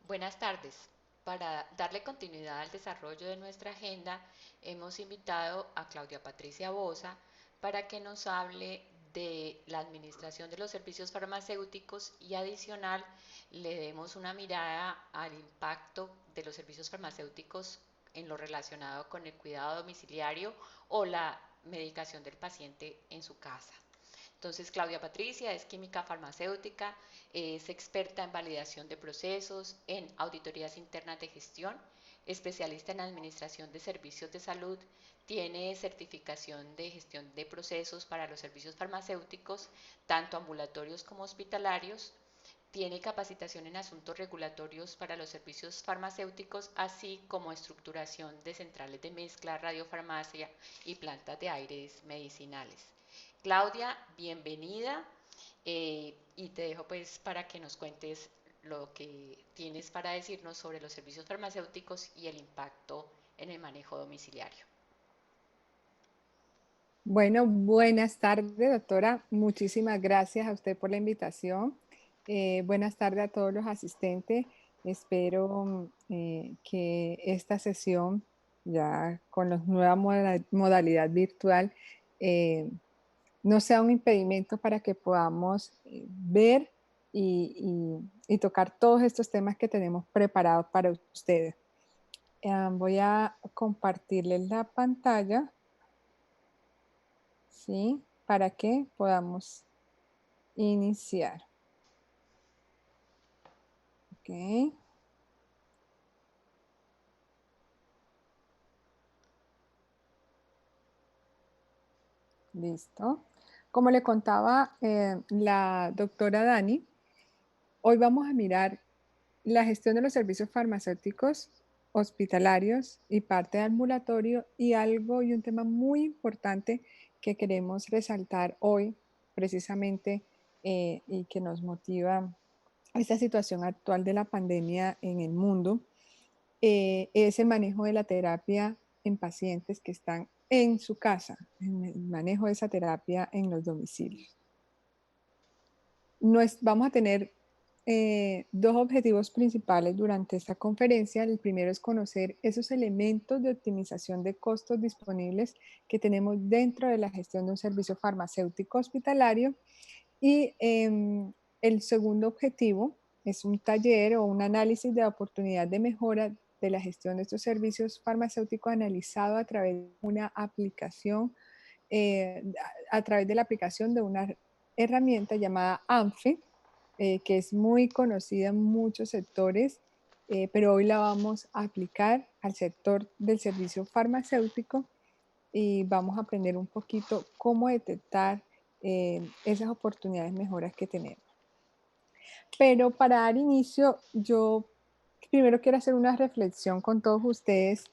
Buenas tardes. Para darle continuidad al desarrollo de nuestra agenda, hemos invitado a Claudia Patricia Boza para que nos hable de la administración de los servicios farmacéuticos y adicional le demos una mirada al impacto de los servicios farmacéuticos en lo relacionado con el cuidado domiciliario o la medicación del paciente en su casa. Entonces, Claudia Patricia es química farmacéutica, es experta en validación de procesos, en auditorías internas de gestión, especialista en administración de servicios de salud, tiene certificación de gestión de procesos para los servicios farmacéuticos, tanto ambulatorios como hospitalarios, tiene capacitación en asuntos regulatorios para los servicios farmacéuticos, así como estructuración de centrales de mezcla, radiofarmacia y plantas de aires medicinales. Claudia, bienvenida y te dejo pues para que nos cuentes lo que tienes para decirnos sobre los servicios farmacéuticos y el impacto en el manejo domiciliario. Bueno, buenas tardes, doctora. Muchísimas gracias a usted por la invitación. Buenas tardes a todos los asistentes. Espero que esta sesión, ya con la nueva modalidad virtual, eh, no sea un impedimento para que podamos ver y tocar todos estos temas que tenemos preparados para ustedes. Voy a compartirles la pantalla. ¿Sí? Para que podamos iniciar. Ok, listo. Como le contaba la doctora Dani, hoy vamos a mirar la gestión de los servicios farmacéuticos hospitalarios y parte de ambulatorio y algo y un tema muy importante que queremos resaltar hoy precisamente y que nos motiva esta situación actual de la pandemia en el mundo es el manejo de la terapia en pacientes que están en su casa, en el manejo de esa terapia en los domicilios. Vamos a tener dos objetivos principales durante esta conferencia. El primero es conocer esos elementos de optimización de costos disponibles que tenemos dentro de la gestión de un servicio farmacéutico hospitalario. Y el segundo objetivo es un taller o un análisis de oportunidad de mejora de la gestión de estos servicios farmacéuticos analizado a través de una aplicación, a través de la aplicación de una herramienta llamada ANFE, que es muy conocida en muchos sectores, pero hoy la vamos a aplicar al sector del servicio farmacéutico y vamos a aprender un poquito cómo detectar esas oportunidades mejoras que tenemos. Pero para dar inicio, yo primero quiero hacer una reflexión con todos ustedes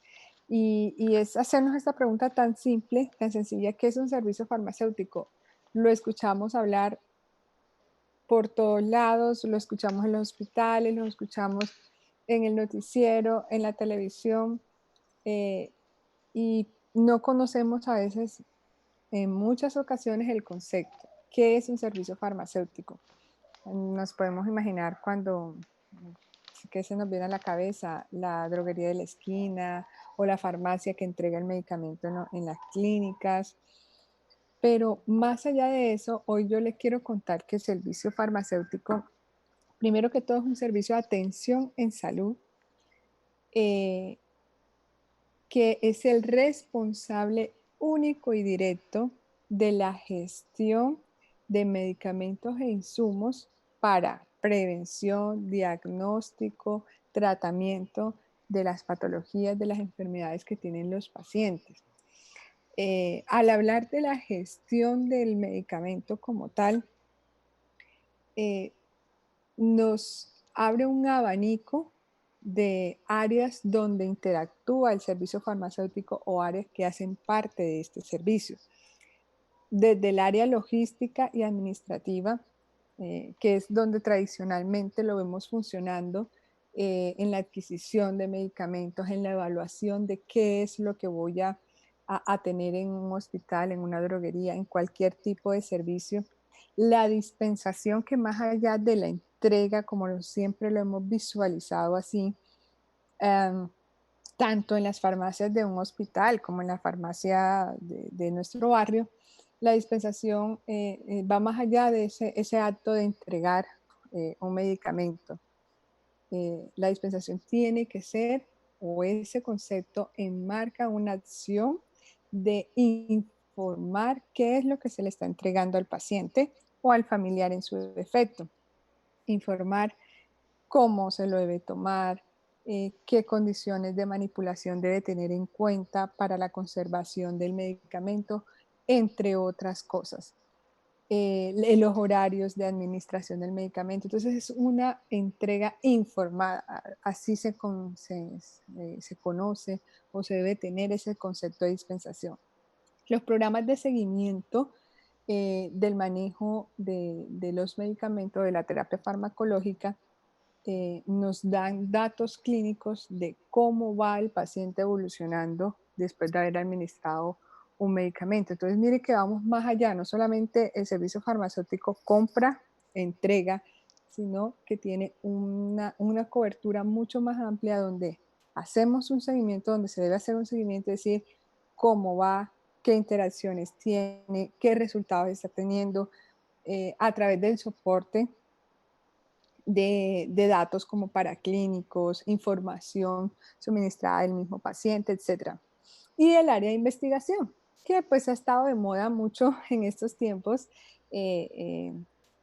y es hacernos esta pregunta tan simple, tan sencilla, ¿qué es un servicio farmacéutico? Lo escuchamos hablar por todos lados, lo escuchamos en los hospitales, lo escuchamos en el noticiero, en la televisión, eh, y no conocemos a veces en muchas ocasiones el concepto. ¿Qué es un servicio farmacéutico? Nos podemos imaginar cuando, que se nos viene a la cabeza la droguería de la esquina o la farmacia que entrega el medicamento en las clínicas. Pero más allá de eso, hoy yo les quiero contar que el servicio farmacéutico, primero que todo, es un servicio de atención en salud eh, que es el responsable único y directo de la gestión de medicamentos e insumos para prevención, diagnóstico, tratamiento de las patologías, de las enfermedades que tienen los pacientes. Al hablar de la gestión del medicamento como tal, eh, nos abre un abanico de áreas donde interactúa el servicio farmacéutico o áreas que hacen parte de este servicio. Desde el área logística y administrativa, que es donde tradicionalmente lo vemos funcionando en la adquisición de medicamentos, en la evaluación de qué es lo que voy a tener en un hospital, en una droguería, en cualquier tipo de servicio. La dispensación que más allá de la entrega, como siempre lo hemos visualizado así, em, tanto en las farmacias de un hospital como en la farmacia de nuestro barrio, la dispensación va más allá de ese acto de entregar un medicamento. La dispensación tiene que ser, o ese concepto enmarca una acción de informar qué es lo que se le está entregando al paciente o al familiar en su defecto. Informar cómo se lo debe tomar, qué condiciones de manipulación debe tener en cuenta para la conservación del medicamento, entre otras cosas. Los horarios de administración del medicamento. Entonces es una entrega informada, así se conoce o se debe tener ese concepto de dispensación. Los programas de seguimiento del manejo de los medicamentos, de la terapia farmacológica, nos dan datos clínicos de cómo va el paciente evolucionando después de haber administrado un medicamento. Entonces, mire que vamos más allá, no solamente el servicio farmacéutico compra, entrega, sino que tiene una cobertura mucho más amplia donde hacemos un seguimiento, donde se debe hacer un seguimiento, es decir, cómo va, qué interacciones tiene, qué resultados está teniendo a través del soporte de datos como para clínicos, información suministrada del mismo paciente, etcétera. Y el área de investigación, que pues ha estado de moda mucho en estos tiempos. Eh, eh,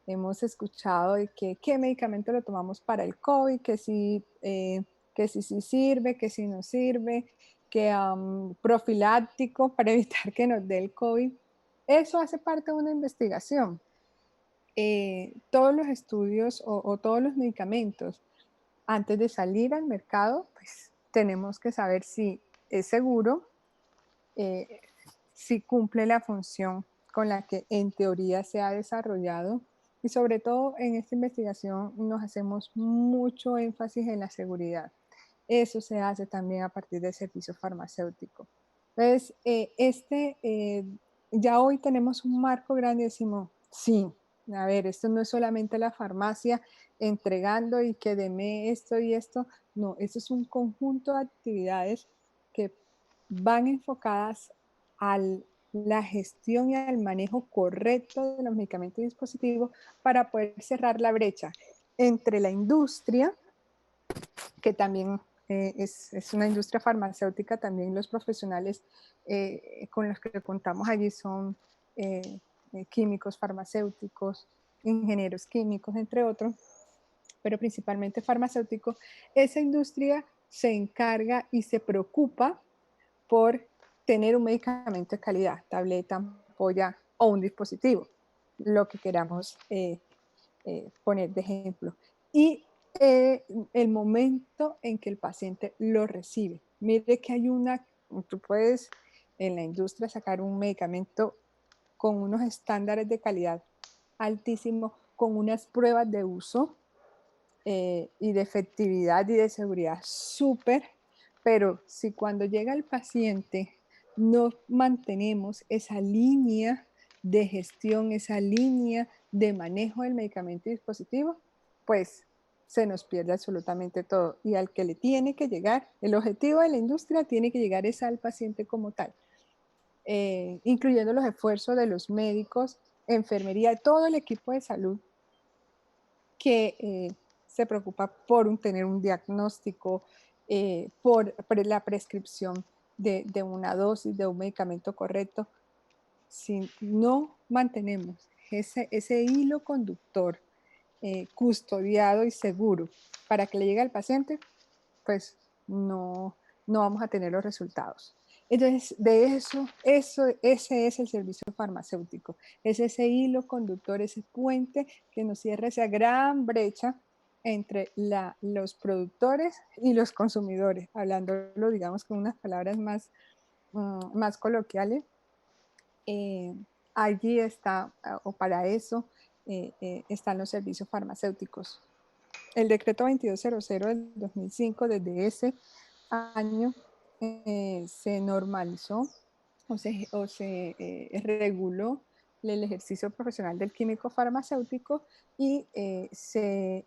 Hemos escuchado de que qué medicamento lo tomamos para el COVID, que si sí sirve, que si no sirve, que profiláctico para evitar que nos dé el COVID. Eso hace parte de una investigación. Todos los estudios o todos los medicamentos, antes de salir al mercado, pues tenemos que saber si es seguro, eh, si cumple la función con la que en teoría se ha desarrollado. Y sobre todo en esta investigación nos hacemos mucho énfasis en la seguridad. Eso se hace también a partir del servicio farmacéutico. Entonces, ya hoy tenemos un marco grande y decimos, sí, a ver, esto no es solamente la farmacia entregando y que deme esto y esto, no, esto es un conjunto de actividades que van enfocadas a la gestión y al manejo correcto de los medicamentos y dispositivos para poder cerrar la brecha entre la industria, que también es una industria farmacéutica, también los profesionales con los que contamos allí son eh, químicos farmacéuticos, ingenieros químicos, entre otros, pero principalmente farmacéuticos. Esa industria se encarga y se preocupa por tener un medicamento de calidad, tableta, ampolla o un dispositivo, lo que queramos poner de ejemplo. Y el momento en que el paciente lo recibe. Mire que tú puedes en la industria sacar un medicamento con unos estándares de calidad altísimos, con unas pruebas de uso y de efectividad y de seguridad súper, pero si cuando llega el paciente no mantenemos esa línea de gestión, esa línea de manejo del medicamento y dispositivo, pues se nos pierde absolutamente todo. Y al que le tiene que llegar, el objetivo de la industria tiene que llegar es al paciente como tal, incluyendo los esfuerzos de los médicos, enfermería, todo el equipo de salud que se preocupa por tener un diagnóstico, por la prescripción de una dosis, de un medicamento correcto. Si no mantenemos ese hilo conductor custodiado y seguro para que le llegue al paciente, pues no vamos a tener los resultados. Entonces, ese es el servicio farmacéutico, es ese hilo conductor, ese puente que nos cierra esa gran brecha entre los productores y los consumidores, hablándolo, digamos, con unas palabras más coloquiales. eh, Allí está, o para eso, están los servicios farmacéuticos. El decreto 2200 del 2005, desde ese año, se normalizó o se reguló el ejercicio profesional del químico farmacéutico y se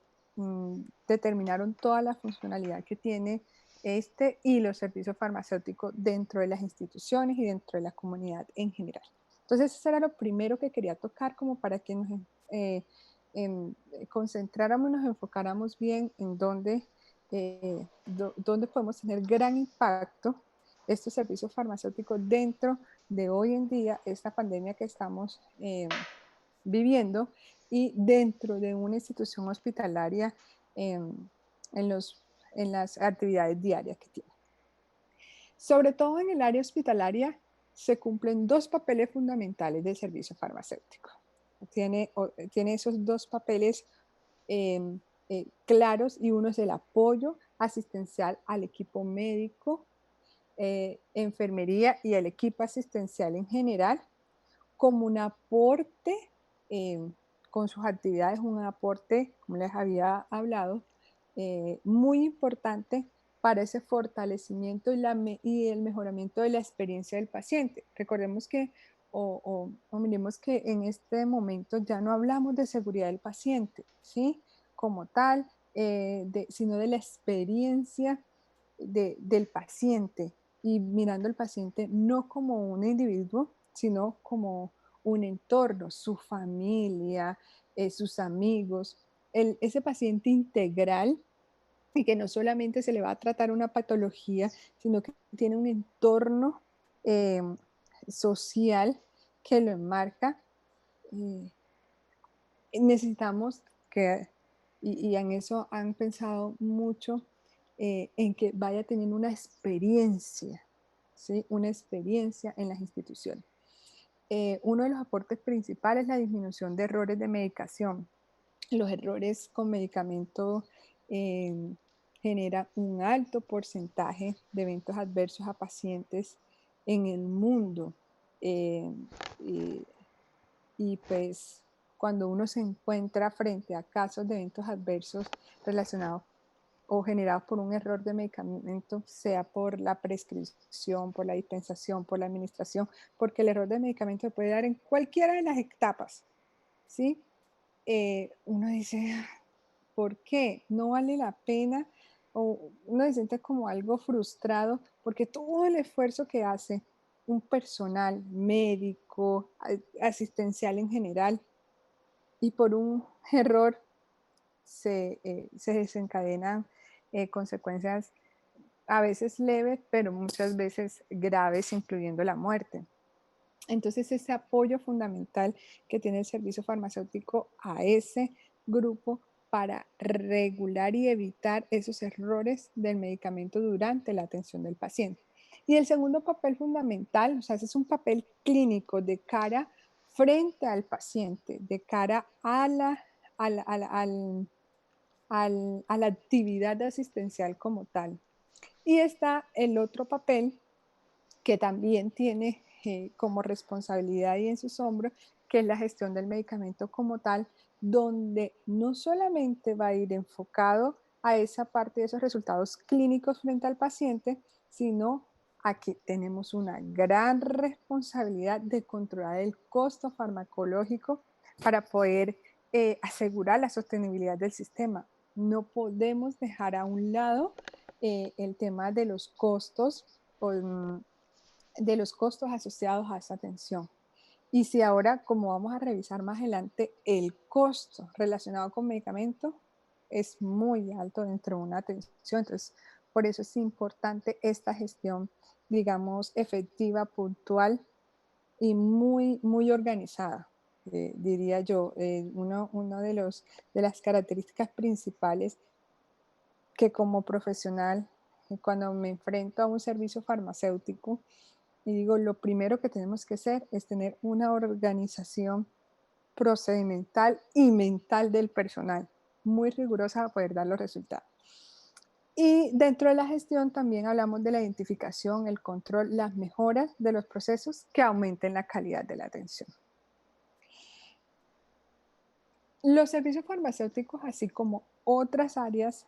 determinaron toda la funcionalidad que tiene este y los servicios farmacéuticos dentro de las instituciones y dentro de la comunidad en general. Entonces, eso era lo primero que quería tocar como para que nos concentráramos, nos enfocáramos bien en dónde podemos tener gran impacto estos servicios farmacéuticos dentro de hoy en día, esta pandemia que estamos viviendo y dentro de una institución hospitalaria em, en, en las actividades diarias que tiene. Sobre todo en el área hospitalaria se cumplen dos papeles fundamentales del servicio farmacéutico. Tiene esos dos papeles em, claros y uno es el apoyo asistencial al equipo médico, enfermería y al equipo asistencial en general como un aporte em, con sus actividades, un aporte, como les había hablado, muy importante para ese fortalecimiento y el mejoramiento de la experiencia del paciente. Recordemos que o miremos que en este momento ya no hablamos de seguridad del paciente, ¿sí? Como tal, sino de la experiencia del paciente y mirando al paciente no como un individuo, sino como un entorno, su familia, sus amigos, ese paciente integral y que no solamente se le va a tratar una patología, sino que tiene un entorno eh, social que lo enmarca. eh, Necesitamos que, y en eso han pensado mucho, en que vaya teniendo una experiencia, ¿sí? Una experiencia en las instituciones. Uno de los aportes principales es la disminución de errores de medicación. Los errores con medicamento eh, generan un alto porcentaje de eventos adversos a pacientes en el mundo. Eh, y, y pues cuando uno se encuentra frente a casos de eventos adversos relacionados o generados por un error de medicamento, sea por la prescripción, por la dispensación, por la administración, porque el error de medicamento se puede dar en cualquiera de las etapas, ¿sí? Uno dice, "Ah, ¿por qué? No vale la pena", o uno se siente como algo frustrado porque todo el esfuerzo que hace un personal médico, asistencial en general, y por un error se desencadenan consecuencias a veces leves, pero muchas veces graves, incluyendo la muerte. Entonces, ese apoyo fundamental que tiene el servicio farmacéutico a ese grupo para regular y evitar esos errores del medicamento durante la atención del paciente. Y el segundo papel fundamental, o sea, ese es un papel clínico de cara frente al paciente, de cara a a la actividad asistencial como tal. Y está el otro papel que también tiene como responsabilidad y en sus hombros, que es la gestión del medicamento como tal, donde no solamente va a ir enfocado a esa parte de esos resultados clínicos frente al paciente, sino a que tenemos una gran responsabilidad de controlar el costo farmacológico para poder asegurar la sostenibilidad del sistema. No podemos dejar a un lado el tema de los costos o, de los costos asociados a esa atención. Y si ahora, como vamos a revisar más adelante, el costo relacionado con medicamentos es muy alto dentro de una atención, entonces por eso es importante esta gestión, digamos, efectiva, puntual y muy organizada, diría yo. Uno de las características principales que como profesional, cuando me enfrento a un servicio farmacéutico, y digo, lo primero que tenemos que hacer es tener una organización procedimental y mental del personal, muy rigurosa para poder dar los resultados. Y dentro de la gestión también hablamos de la identificación, el control, las mejoras de los procesos que aumenten la calidad de la atención. Los servicios farmacéuticos, así como otras áreas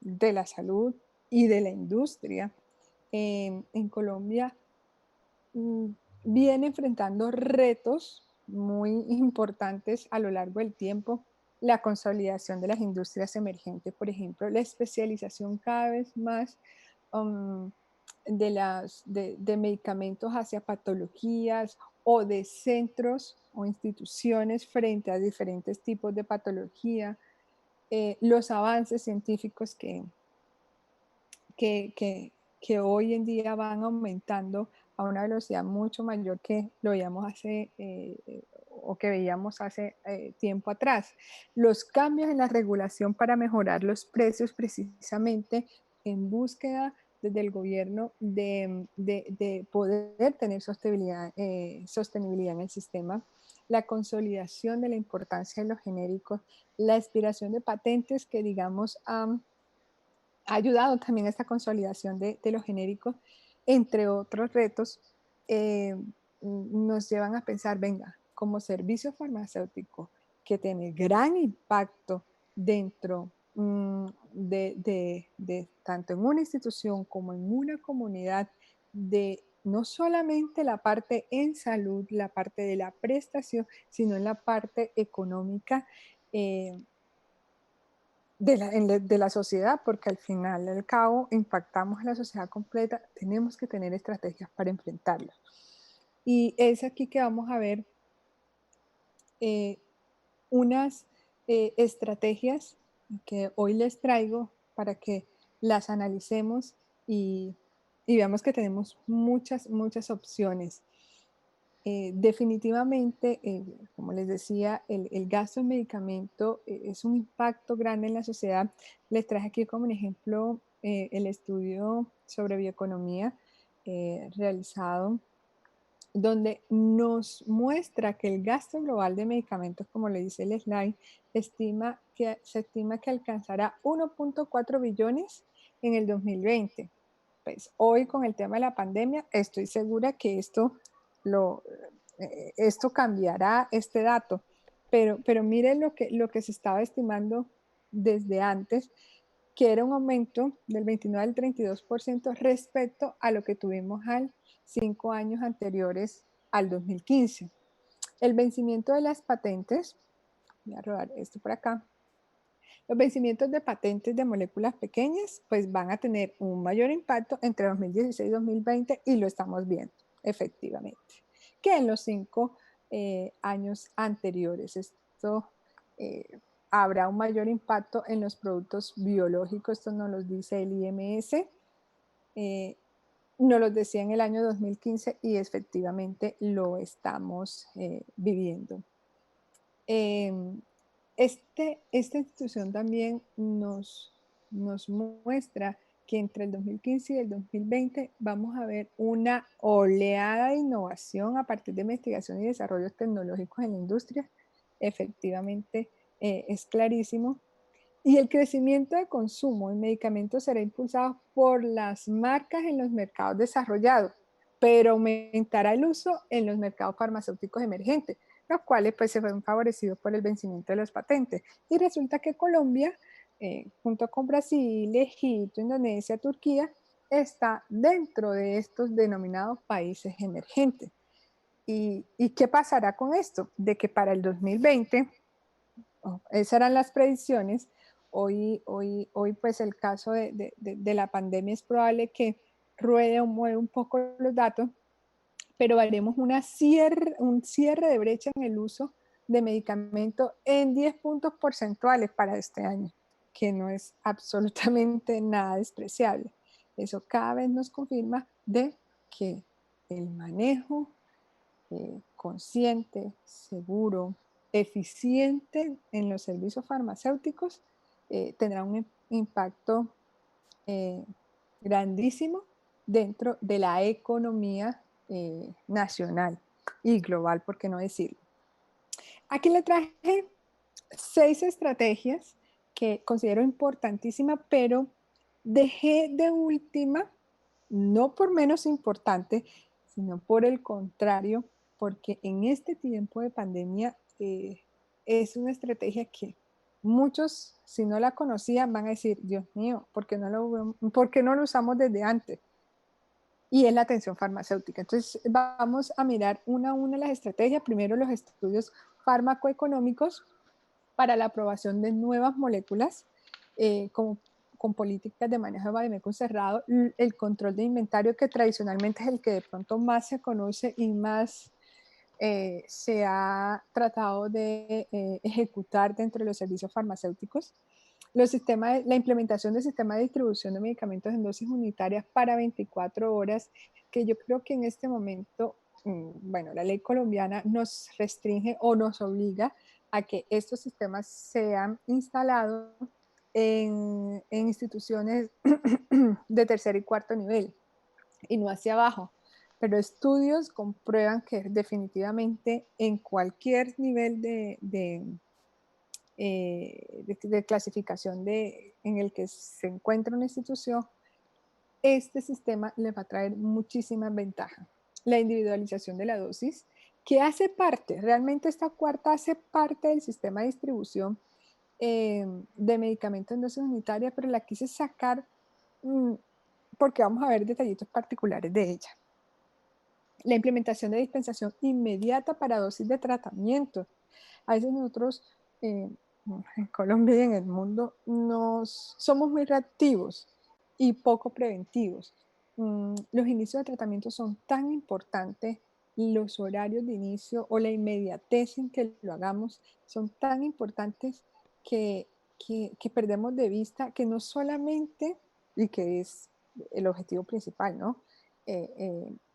de la salud y de la industria, en Colombia mm, viene enfrentando retos muy importantes a lo largo del tiempo. la consolidación de las industrias emergentes, por ejemplo, la especialización cada vez más um, de medicamentos hacia patologías o de centros o instituciones frente a diferentes tipos de patología, los avances científicos que, que, que hoy en día van aumentando a una velocidad mucho mayor que lo veíamos hace o que veíamos hace tiempo atrás. Los cambios en la regulación para mejorar los precios precisamente en búsqueda desde el gobierno de poder tener sostenibilidad en el sistema, la consolidación de la importancia de los genéricos, la expiración de patentes que digamos ha ayudado también a esta consolidación de los genéricos, entre otros retos, nos llevan a pensar, venga, como servicio farmacéutico que tiene gran impacto dentro de tanto en una institución como en una comunidad, de no solamente la parte en salud, la parte de la prestación, sino en la parte económica. eh, de la sociedad, porque al final del cabo impactamos a la sociedad completa, tenemos que tener estrategias para enfrentarlo. Y es aquí que vamos a ver eh, unas estrategias que hoy les traigo para que las analicemos y, y veamos que tenemos muchas opciones. Definitivamente, como les decía, el gasto en medicamento es un impacto grande en la sociedad. Les traje aquí como un ejemplo el estudio sobre bioeconomía realizado, donde nos muestra que el gasto global de medicamentos, como le dice el slide, se estima que alcanzará 1.4 billones en el 2020. Pues hoy con el tema de la pandemia, estoy segura que lo, esto cambiará este dato, pero miren lo que se estaba estimando desde antes, que era un aumento del 29 al 32% respecto a lo que tuvimos al 5 años anteriores al 2015. El vencimiento de las patentes, voy a robar esto por acá, los vencimientos de patentes de moléculas pequeñas pues van a tener un mayor impacto entre 2016 y 2020 y lo estamos viendo efectivamente, que en los 5 años anteriores. Esto habrá un mayor impacto en los productos biológicos, esto nos lo dice el IMS, nos lo decía en el año 2015 y efectivamente lo estamos viviendo. Esta institución también nos muestra que entre el 2015 y el 2020 vamos a ver una oleada de innovación a partir de investigación y desarrollos tecnológicos en la industria. Efectivamente, es clarísimo. Y el crecimiento de consumo en medicamentos será impulsado por las marcas en los mercados desarrollados, pero aumentará el uso en los mercados farmacéuticos emergentes, los cuales pues se ven favorecidos por el vencimiento de las patentes. Y resulta que Colombia, junto con Brasil, Egipto, Indonesia, Turquía, está dentro de estos denominados países emergentes. ¿Y qué pasará con esto? De que para el 2020, esas eran las predicciones, hoy pues el caso de la pandemia es probable que ruede o mueva un poco los datos, pero haremos un cierre de brecha en el uso de medicamentos en 10 puntos porcentuales para este año, que no es absolutamente nada despreciable. Eso cada vez nos confirma de que el manejo consciente, seguro, eficiente en los servicios farmacéuticos tendrá un impacto eh, grandísimo dentro de la economía nacional y global, por qué no decirlo. Aquí le traje 6 estrategias que considero importantísimas, pero dejé de última, no por menos importante, sino por el contrario, porque en este tiempo de pandemia es una estrategia que muchos, si no la conocían, van a decir, Dios mío, ¿por qué no lo usamos desde antes? Y es la atención farmacéutica. Entonces, vamos a mirar una a una las estrategias. Primero, los estudios farmacoeconómicos, para la aprobación de nuevas moléculas, como con políticas de manejo de vademécum cerrado, el control de inventario, que tradicionalmente es el que de pronto más se conoce y más se ha tratado de ejecutar dentro de los servicios farmacéuticos. La implementación del sistema de distribución de medicamentos en dosis unitarias para 24 horas, que yo creo que en este momento, bueno, la ley colombiana nos restringe o nos obliga a que estos sistemas sean instalados en instituciones de tercer y cuarto nivel y no hacia abajo. Pero estudios comprueban que definitivamente en cualquier nivel de clasificación en el que se encuentra una institución, este sistema le va a traer muchísimas ventajas. La individualización de la dosis, que hace parte, realmente esta cuarta hace parte del sistema de distribución de medicamentos en dosis unitaria, pero la quise sacar mm, porque vamos a ver detallitos particulares de ella. La implementación de dispensación inmediata para dosis de tratamiento. A veces nosotros eh, en Colombia y en el mundo somos muy reactivos y poco preventivos. Los inicios de tratamiento son tan importantes, los horarios de inicio o la inmediatez en que lo hagamos son tan importantes que, que perdemos de vista que no solamente, y que es el objetivo principal, ¿no?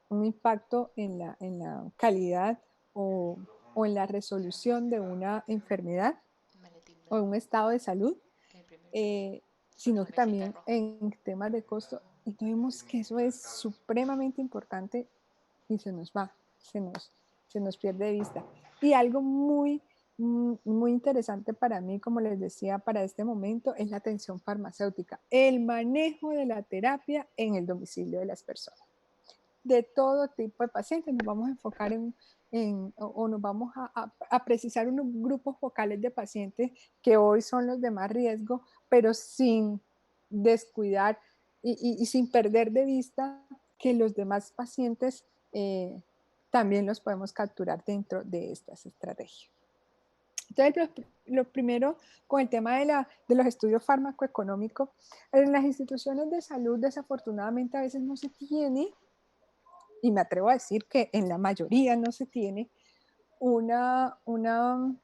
Un impacto en la calidad o, o en la resolución de una enfermedad Maletín o de un blanco, estado de salud, el primer piso. eh, sino que Perdóname, cita también roja. en temas de costo. Y vemos que eso es supremamente importante y se nos pierde de vista. Y algo muy interesante para mí, como les decía, para este momento, es la atención farmacéutica, el manejo de la terapia en el domicilio de las personas, de todo tipo de pacientes. Nos vamos a enfocar o nos vamos a precisar unos grupos focales de pacientes que hoy son los de más riesgo, pero sin descuidar y sin perder de vista que los demás pacientes también los podemos capturar dentro de estas estrategias. Entonces, lo primero con el tema de los estudios farmacoeconómicos, en las instituciones de salud desafortunadamente a veces no se tiene, y me atrevo a decir que en la mayoría no se tiene una, una,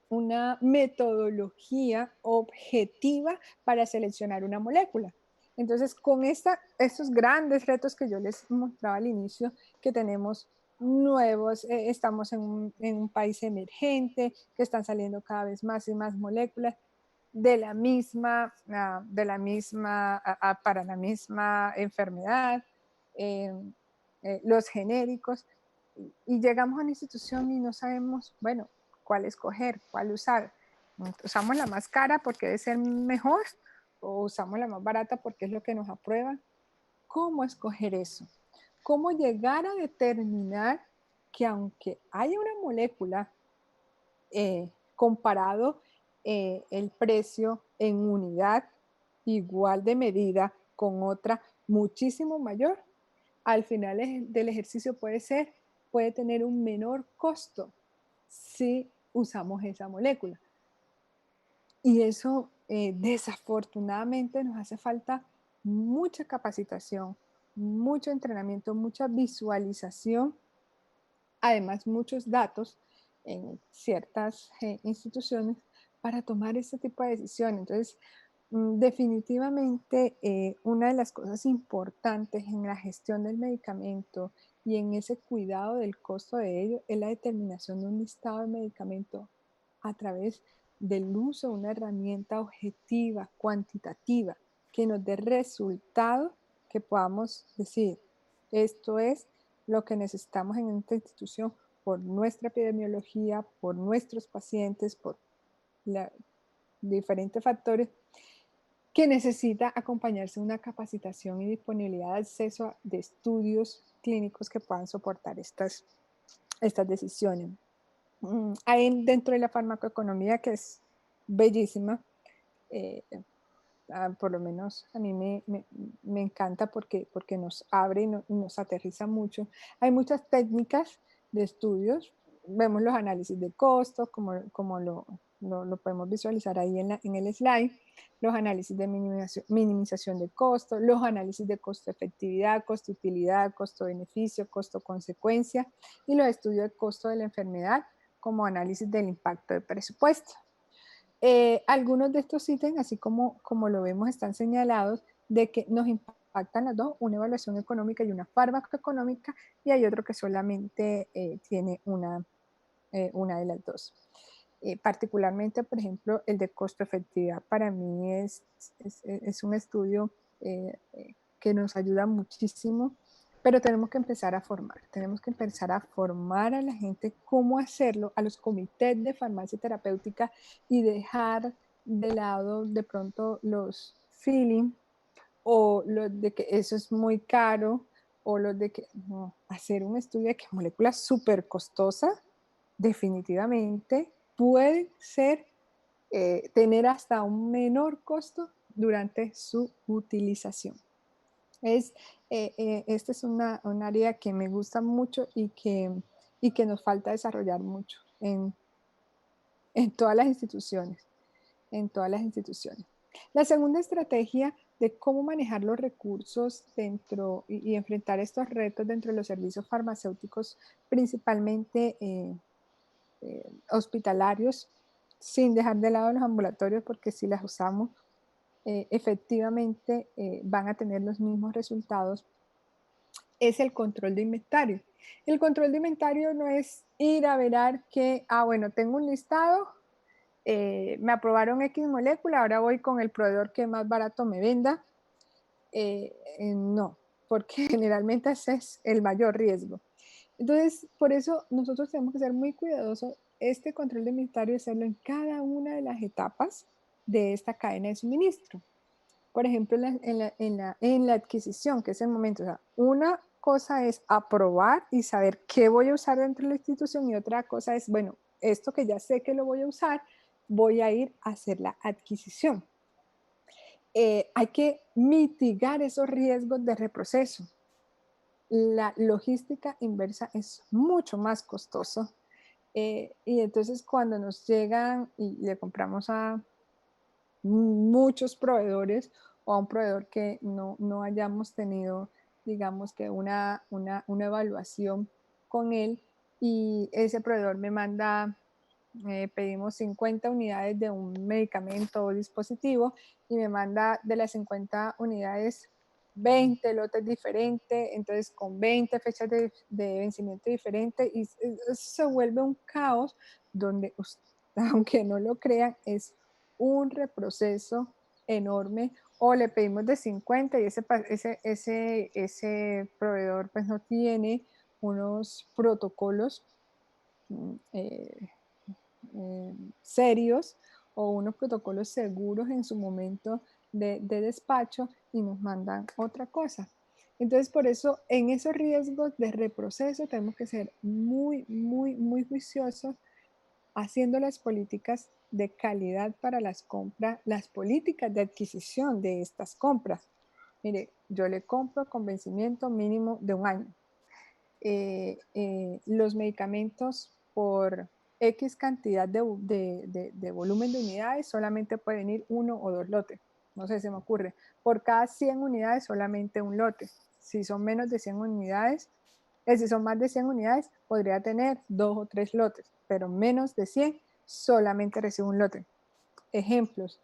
una metodología objetiva para seleccionar una molécula. Entonces, con estos grandes retos que yo les mostraba al inicio, que tenemos nuevos, estamos en un país emergente, que están saliendo cada vez más y más moléculas para la misma enfermedad, eh, los genéricos, y llegamos a una institución y no sabemos, bueno, cuál escoger, cuál usar. ¿Usamos la más cara porque debe ser mejor o usamos la más barata porque es lo que nos aprueban? ¿Cómo escoger eso? ¿Cómo llegar a determinar que aunque haya una molécula comparado el precio en unidad igual de medida con otra muchísimo mayor, al final del ejercicio puede tener un menor costo si usamos esa molécula? Y eso, desafortunadamente, nos hace falta mucha capacitación, mucho entrenamiento, mucha visualización, además muchos datos en ciertas instituciones para tomar este tipo de decisiones. Entonces, definitivamente, una de las cosas importantes en la gestión del medicamento y en ese cuidado del costo de ello es la determinación de un listado de medicamentos a través del uso de una herramienta objetiva, cuantitativa, que nos dé resultados que podamos decir, esto es lo que necesitamos en esta institución por nuestra epidemiología, por nuestros pacientes, por la, diferentes factores, que necesita acompañarse de una capacitación y disponibilidad de acceso de estudios clínicos que puedan soportar estas decisiones. Hay dentro de la farmacoeconomía, que es bellísima, eh, por lo menos a mí me encanta porque nos abre y nos aterriza mucho. Hay muchas técnicas de estudios, vemos los análisis de costos, como lo podemos visualizar ahí en el slide, los análisis de minimización de costos, los análisis de costo-efectividad, costo-utilidad, costo-beneficio, costo-consecuencia y los estudios de costo de la enfermedad como análisis del impacto de presupuesto. Algunos de estos ítems, así como lo vemos, están señalados de que nos impactan las dos, una evaluación económica y una farmacoeconómica, y hay otro que solamente tiene una de las dos. Particularmente, por ejemplo, el de costo-efectividad para mí es un estudio que nos ayuda muchísimo, pero tenemos que empezar a formar a la gente cómo hacerlo, a los comités de farmacia terapéutica y dejar de lado de pronto los feeling o los de que eso es muy caro o los de que no, hacer un estudio de que molécula súper costosa definitivamente puede ser, tener hasta un menor costo durante su utilización. Esta es un área que me gusta mucho y que nos falta desarrollar mucho en todas las instituciones, en todas las instituciones. La segunda estrategia de cómo manejar los recursos dentro y enfrentar estos retos dentro de los servicios farmacéuticos, principalmente hospitalarios, sin dejar de lado los ambulatorios, porque si las usamos, efectivamente van a tener los mismos resultados, es el control de inventario. El control de inventario no es ir a ver que, bueno, tengo un listado, me aprobaron X molécula, ahora voy con el proveedor que más barato me venda. No, porque generalmente ese es el mayor riesgo. Entonces, por eso nosotros tenemos que ser muy cuidadosos. Este control de inventario, hacerlo en cada una de las etapas de esta cadena de suministro. Por ejemplo, en la adquisición, que es el momento. O sea, una cosa es aprobar y saber qué voy a usar dentro de la institución y otra cosa es, bueno, esto que ya sé que lo voy a usar, voy a ir a hacer la adquisición. Hay que mitigar esos riesgos de reproceso. La logística inversa es mucho más costoso. Y entonces cuando nos llegan y le compramos a muchos proveedores o a un proveedor que no hayamos tenido, digamos que una evaluación con él y ese proveedor me manda, pedimos 50 unidades de un medicamento o dispositivo y me manda de las 50 unidades 20 lotes diferentes, entonces con 20 fechas de vencimiento diferentes y eso se vuelve un caos donde, aunque no lo crean, es un reproceso enorme o le pedimos de 50 y ese proveedor pues no tiene unos protocolos mm, eh, serios o unos protocolos seguros en su momento de despacho y nos mandan otra cosa. Entonces, por eso, en esos riesgos de reproceso tenemos que ser muy, muy, muy juiciosos haciendo las políticas de calidad para las compras, las políticas de adquisición de estas compras. Mire, yo le compro con vencimiento mínimo de un año. Los medicamentos por X cantidad de volumen de unidades solamente pueden ir uno o dos lotes. No sé, se me ocurre. Por cada 100 unidades solamente un lote. Si son menos de 100 unidades, si son más de 100 unidades, podría tener dos o tres lotes, pero menos de 100 solamente recibe un lote. Ejemplos.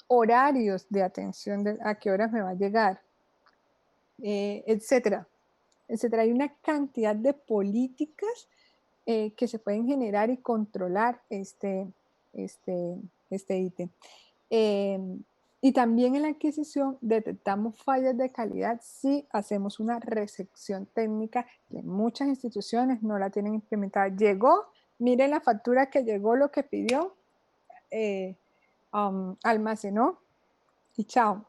Horarios de atención, a qué horas me va a llegar, etcétera, etcétera. Hay una cantidad de políticas que se pueden generar y controlar este, este ítem. Eh, y también en la adquisición detectamos fallas de calidad si hacemos una recepción técnica que muchas instituciones no la tienen implementada. Llegó, miren la factura que llegó, lo que pidió, eh, almacenó y chao.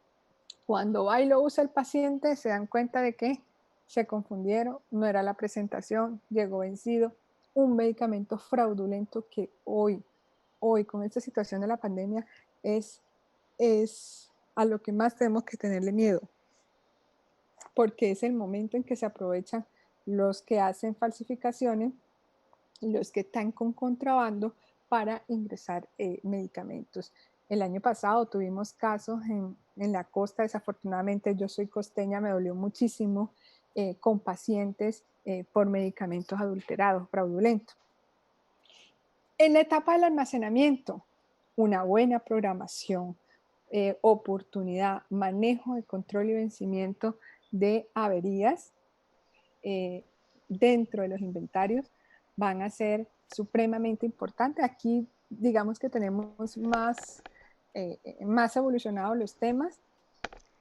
Cuando va y lo usa el paciente, se dan cuenta de que se confundieron, no era la presentación, llegó vencido, un medicamento fraudulento que hoy con esta situación de la pandemia es a lo que más tenemos que tenerle miedo, porque es el momento en que se aprovechan los que hacen falsificaciones, los que están con contrabando para ingresar medicamentos. El año pasado tuvimos casos en la costa, desafortunadamente yo soy costeña, me dolió muchísimo con pacientes por medicamentos adulterados, fraudulentos. En la etapa del almacenamiento, una buena programación, oportunidad, manejo de control y vencimiento de averías eh, dentro de los inventarios van a ser supremamente importantes. Aquí digamos que tenemos más evolucionados los temas.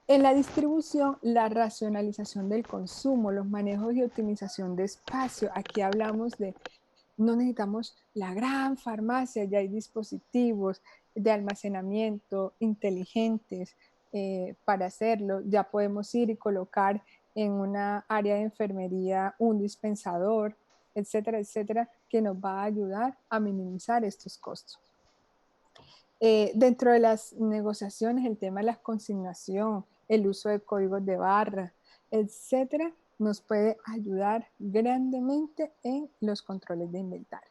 En la distribución, la racionalización del consumo, los manejos y optimización de espacio. Aquí hablamos de no necesitamos la gran farmacia, ya hay dispositivos de almacenamiento inteligentes para hacerlo. Ya podemos ir y colocar en una área de enfermería un dispensador, etcétera, etcétera, que nos va a ayudar a minimizar estos costos. Dentro de las negociaciones, el tema de la consignación, el uso de códigos de barra, etcétera, nos puede ayudar grandemente en los controles de inventario.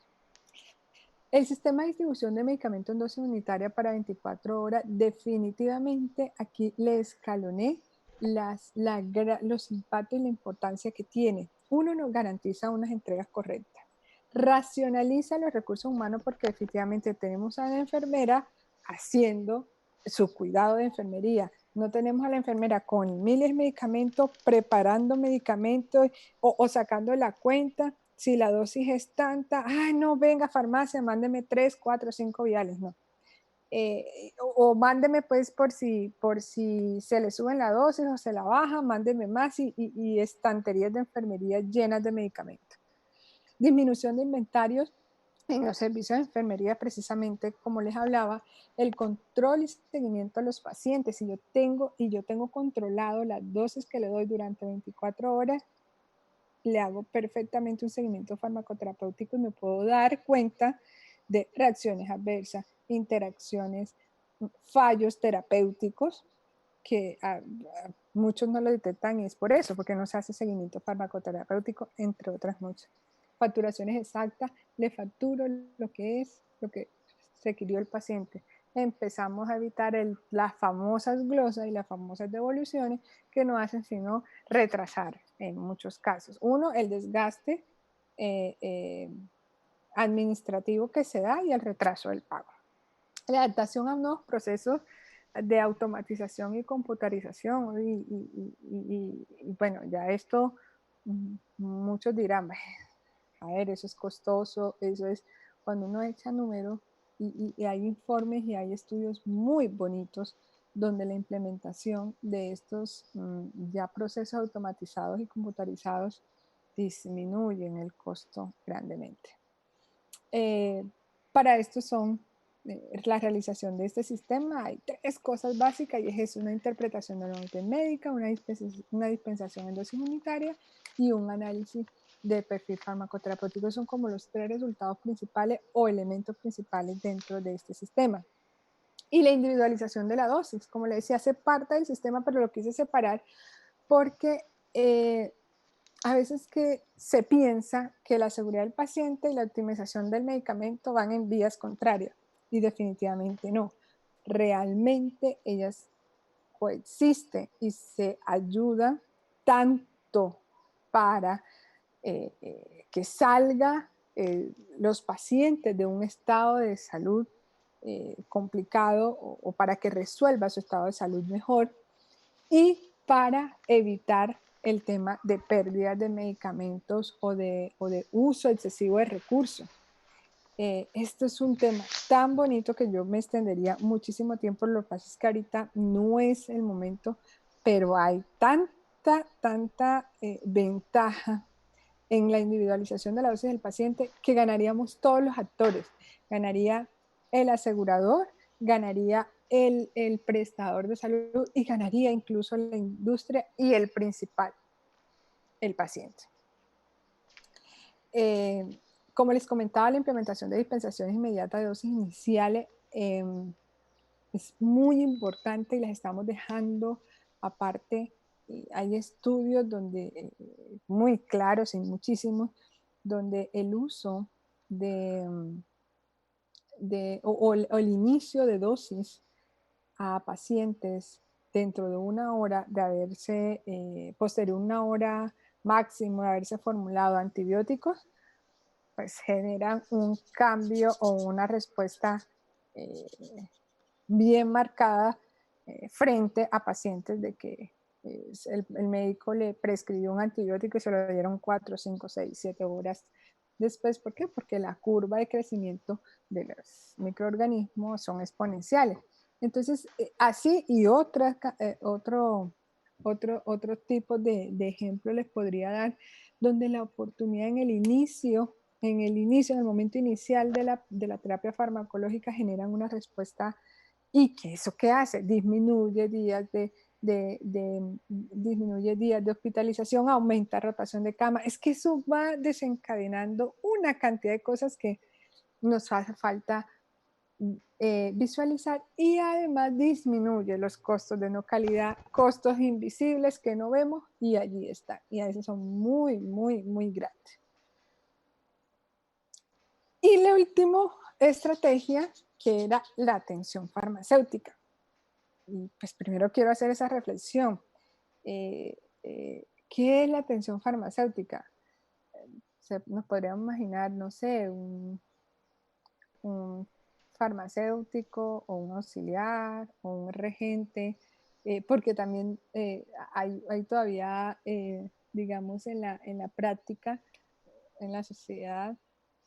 El sistema de distribución de medicamentos en dosis unitaria para 24 horas, definitivamente aquí le escaloné los impactos y la importancia que tiene. Uno, nos garantiza unas entregas correctas. Racionaliza los recursos humanos porque definitivamente tenemos a la enfermera haciendo su cuidado de enfermería. No tenemos a la enfermera con miles de medicamentos, preparando medicamentos o sacando la cuenta. Si la dosis es tanta, ay, no, venga, farmacia, mándeme 3, 4, 5 viales, no. O mándeme pues por si se le suben la dosis o se la baja, mándeme más y estanterías de enfermería llenas de medicamentos. Disminución de inventarios en los servicios de enfermería, precisamente como les hablaba, el control y seguimiento a los pacientes. Si yo tengo controlado las dosis que le doy durante 24 horas, le hago perfectamente un seguimiento farmacoterapéutico y me puedo dar cuenta de reacciones adversas, interacciones, fallos terapéuticos que muchos no lo detectan y es por eso, porque no se hace seguimiento farmacoterapéutico, entre otras muchas. Facturaciones exactas, le facturo lo que requirió el paciente. Empezamos a evitar las famosas glosas y las famosas devoluciones que no hacen sino retrasar en muchos casos. Uno, el desgaste administrativo que se da y el retraso del pago. La adaptación a nuevos procesos de automatización y computarización. Y bueno, ya esto muchos dirán, a ver, eso es costoso, eso es cuando uno echa números y hay informes y hay estudios muy bonitos donde la implementación de estos ya procesos automatizados y computarizados disminuyen el costo grandemente. Para esto son la realización de este sistema. Hay 3 cosas básicas y es una interpretación de la orden médica, una dispensación en dosis unitaria y un análisis de perfil farmacoterapéutico. Son como los 3 resultados principales o elementos principales dentro de este sistema. Y la individualización de la dosis, como le decía, hace parte del sistema, pero lo quise separar porque a veces que se piensa que la seguridad del paciente y la optimización del medicamento van en vías contrarias y definitivamente no. Realmente ellas coexisten y se ayudan tanto para que salga los pacientes de un estado de salud complicado o para que resuelva su estado de salud mejor y para evitar el tema de pérdidas de medicamentos o de uso excesivo de recursos. Esto es un tema tan bonito que yo me extendería muchísimo tiempo. Lo que pasa es que ahorita no es el momento, pero hay tanta ventaja en la individualización de la dosis del paciente que ganaríamos todos los actores. Ganaría el asegurador, ganaría el prestador de salud y ganaría incluso la industria y el principal, el paciente. Como les comentaba, la implementación de dispensaciones inmediatas de dosis iniciales es muy importante y las estamos dejando aparte. Hay estudios donde, muy claros y muchísimos, donde el uso de o el inicio de dosis a pacientes dentro de una hora de haberse, posterior una hora máximo de haberse formulado antibióticos, pues generan un cambio o una respuesta eh, bien marcada frente a pacientes de que el médico le prescribió un antibiótico y se lo dieron 4, 5, 6, 7 horas después. ¿Por qué? Porque la curva de crecimiento de los microorganismos son exponenciales. Entonces, así y otro tipo de ejemplo les podría dar, donde la oportunidad en el momento inicial de la terapia farmacológica generan una respuesta. ¿Y que eso qué hace? Disminuye días de hospitalización, aumenta rotación de cama. Es que eso va desencadenando una cantidad de cosas que nos hace falta visualizar, y además disminuye los costos de no calidad, costos invisibles que no vemos y allí están. Y a veces son muy, muy, muy grandes. Y la última estrategia, que era la atención farmacéutica. Y pues primero quiero hacer esa reflexión. ¿Qué es la atención farmacéutica? Nos podríamos imaginar, no sé, un farmacéutico o un auxiliar o un regente, porque también hay todavía, digamos, en la práctica, en la sociedad,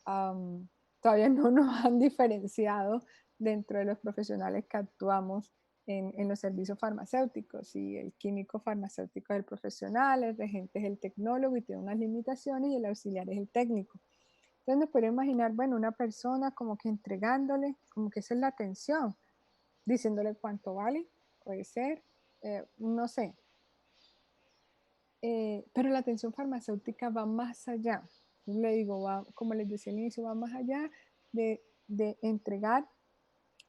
am, todavía no nos han diferenciado dentro de los profesionales que actuamos en los servicios farmacéuticos. Y el químico farmacéutico es el profesional, el regente es el tecnólogo y tiene unas limitaciones, y el auxiliar es el técnico. Entonces nos podemos imaginar, bueno, una persona como que entregándole, como que esa es la atención, diciéndole cuánto vale, puede ser, no sé. Pero la atención farmacéutica va más allá. Le digo, como les decía al inicio, va más allá de entregar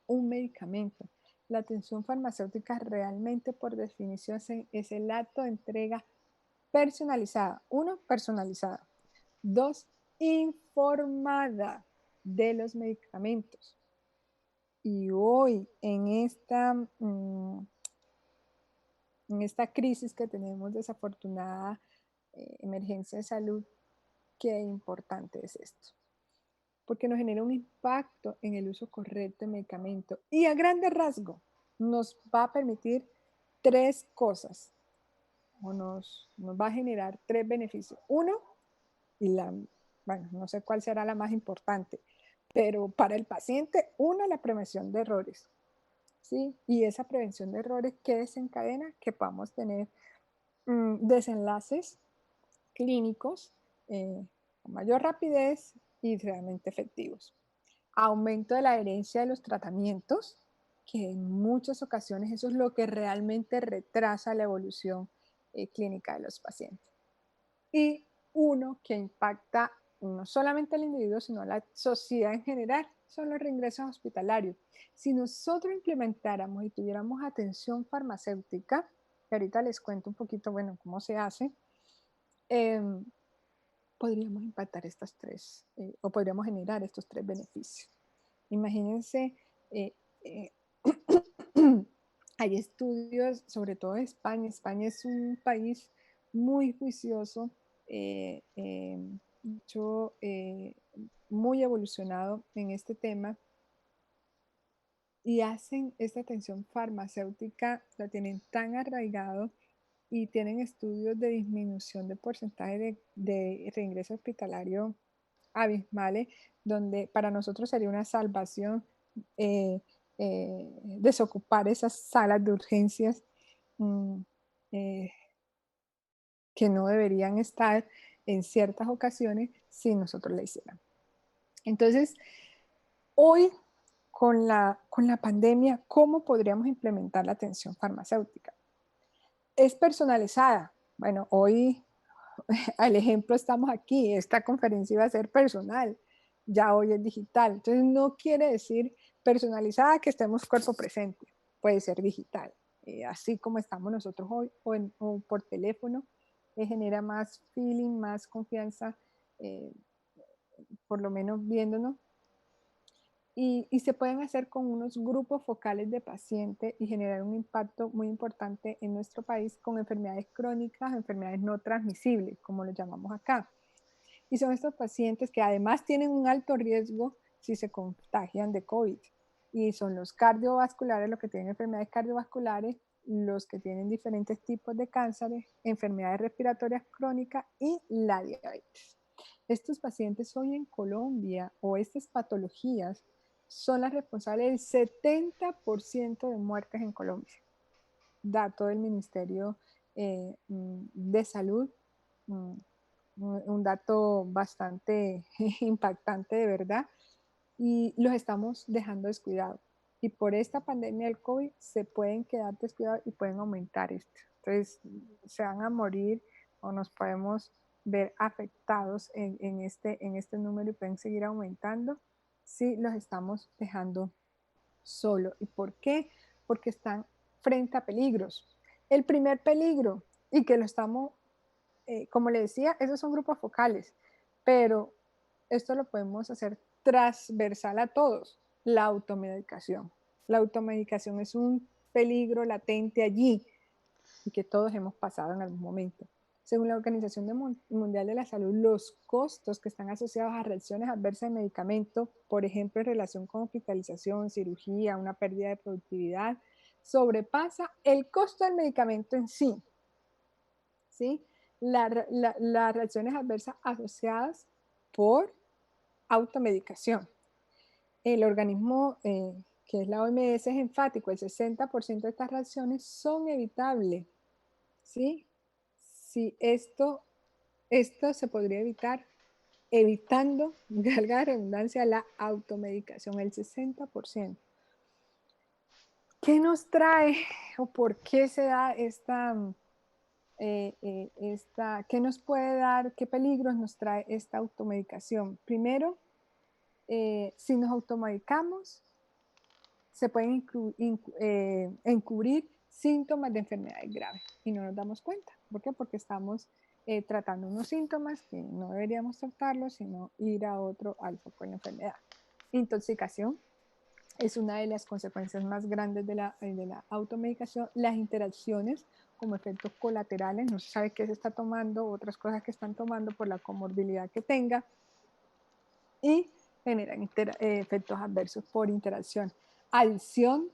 un medicamento. La atención farmacéutica realmente, por definición, es el acto de entrega personalizada. Uno, personalizada. Dos, informada de los medicamentos. Y hoy, en esta crisis que tenemos, desafortunada emergencia de salud, qué importante es esto, porque nos genera un impacto en el uso correcto del medicamento, y a grande rasgo nos va a permitir tres cosas, o nos va a generar tres beneficios. Uno, bueno, no sé cuál será la más importante, pero para el paciente, uno, la prevención de errores, ¿sí? Y esa prevención de errores, ¿qué desencadena? Que podamos tener desenlaces clínicos con mayor rapidez y realmente efectivos. Aumento de la adherencia de los tratamientos, que en muchas ocasiones eso es lo que realmente retrasa la evolución clínica de los pacientes. Y uno que impacta no solamente al individuo, sino a la sociedad en general, son los reingresos hospitalarios. Si nosotros implementáramos y tuviéramos atención farmacéutica, que ahorita les cuento un poquito, bueno, cómo se hace, em, podríamos impactar estas tres, o podríamos generar estos tres beneficios. Imagínense, eh, eh, hay estudios, sobre todo en España. España es un país muy juicioso, mucho, muy evolucionado en este tema, y hacen esta atención farmacéutica, la tienen tan arraigado y tienen estudios de disminución de porcentaje de reingreso hospitalario abismales, donde para nosotros sería una salvación eh, desocupar esas salas de urgencias mm, eh, que no deberían estar en ciertas ocasiones si nosotros la hiciéramos. Entonces, hoy con la pandemia, ¿cómo podríamos implementar la atención farmacéutica? Es personalizada. Bueno, hoy al ejemplo estamos aquí, esta conferencia iba a ser personal, ya hoy es digital. Entonces no quiere decir personalizada que estemos cuerpo presente, puede ser digital. Así como estamos nosotros hoy, o por teléfono, genera más feeling, más confianza, eh, por lo menos viéndonos. y se pueden hacer con unos grupos focales de pacientes y generar un impacto muy importante en nuestro país con enfermedades crónicas, enfermedades no transmisibles, como lo llamamos acá. Y son estos pacientes que además tienen un alto riesgo si se contagian de COVID. Y son los cardiovasculares, los que tienen enfermedades cardiovasculares, los que tienen diferentes tipos de cánceres, enfermedades respiratorias crónicas y la diabetes. Estos pacientes hoy en Colombia o estas patologías son las responsables del 70% de muertes en Colombia. Dato del Ministerio de Salud, mm, un dato bastante impactante de verdad, y los estamos dejando descuidados. Y por esta pandemia del COVID se pueden quedar descuidados y pueden aumentar esto. Entonces, se van a morir o nos podemos ver afectados en este número y pueden seguir aumentando si los estamos dejando solo. ¿Y por qué? Porque están frente a peligros. El primer peligro, y que lo estamos, como le decía, esos son grupos focales, pero esto lo podemos hacer transversal a todos, la automedicación. La automedicación es un peligro latente allí y que todos hemos pasado en algún momento. Según la Organización Mundial de la Salud, los costos que están asociados a reacciones adversas de medicamentos, por ejemplo, en relación con hospitalización, cirugía, una pérdida de productividad, sobrepasa el costo del medicamento en sí. ¿Sí? Las reacciones adversas asociadas por automedicación. El organismo que es la OMS es enfático, el 60% de estas reacciones son evitables. ¿Sí? Si esto se podría evitar evitando, valga la redundancia, la automedicación, el 60%. ¿Qué nos trae o por qué se da qué nos puede dar, qué peligros nos trae esta automedicación? Primero, si nos automedicamos, se pueden encubrir síntomas de enfermedades graves y no nos damos cuenta. ¿Por qué? Porque estamos tratando unos síntomas que no deberíamos tratarlos, sino ir a otro al foco de la enfermedad. Intoxicación es una de las consecuencias más grandes de la automedicación. Las interacciones como efectos colaterales, no se sabe qué se está tomando, otras cosas que están tomando por la comorbilidad que tenga y generan efectos adversos por interacción. Adicción,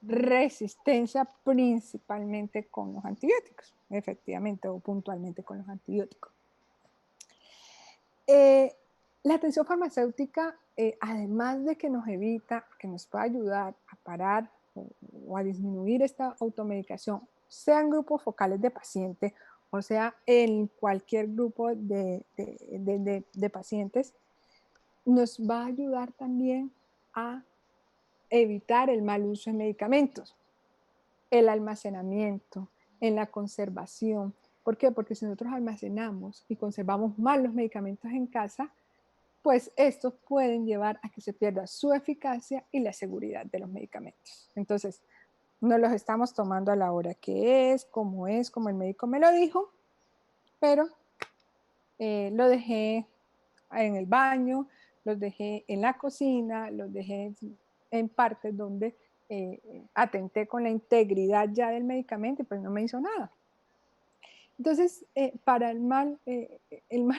resistencia principalmente con los antibióticos, efectivamente, o puntualmente con los antibióticos. La atención farmacéutica, además de que nos evita, que nos puede ayudar a parar o a disminuir esta automedicación, sea en grupos focales de pacientes o sea en cualquier grupo de pacientes, nos va a ayudar también a evitar el mal uso de medicamentos, el almacenamiento, en la conservación. ¿Por qué? Porque si nosotros almacenamos y conservamos mal los medicamentos en casa, pues estos pueden llevar a que se pierda su eficacia y la seguridad de los medicamentos. Entonces, no los estamos tomando a la hora que es, como el médico me lo dijo, pero lo dejé en el baño, los dejé en la cocina, los dejé en partes donde atenté con la integridad ya del medicamento y pues no me hizo nada. Entonces, para el mal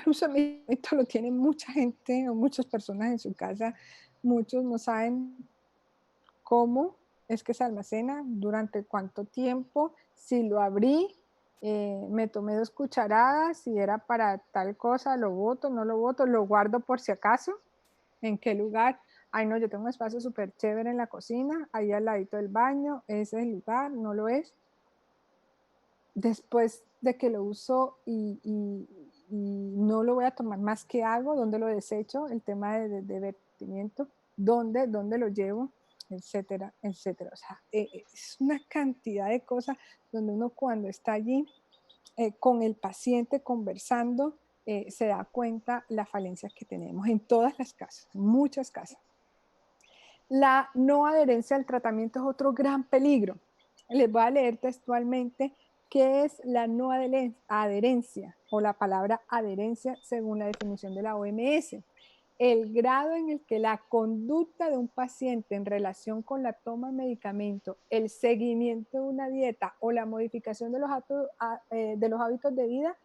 uso de medicamentos lo tiene mucha gente o muchas personas en su casa. Muchos no saben cómo es que se almacena, durante cuánto tiempo, si lo abrí, me tomé 2 cucharadas, si era para tal cosa, lo boto, no lo boto, lo guardo por si acaso, en qué lugar. Ay, no, yo tengo un espacio súper chévere en la cocina, ahí al ladito del baño, ese es el lugar, no lo es. Después de que lo uso y no lo voy a tomar más, ¿qué hago? ¿Dónde lo desecho? El tema de vertimiento, ¿dónde lo llevo? Etcétera, etcétera. O sea, es una cantidad de cosas donde uno cuando está allí con el paciente conversando, se da cuenta las falencias que tenemos en todas las casas, muchas casas. La no adherencia al tratamiento es otro gran peligro. Les voy a leer textualmente qué es la no adherencia o la palabra adherencia según la definición de la OMS. el grado en el que la conducta de un paciente en relación con la toma de medicamento, el seguimiento de una dieta o la modificación de los hábitos de vida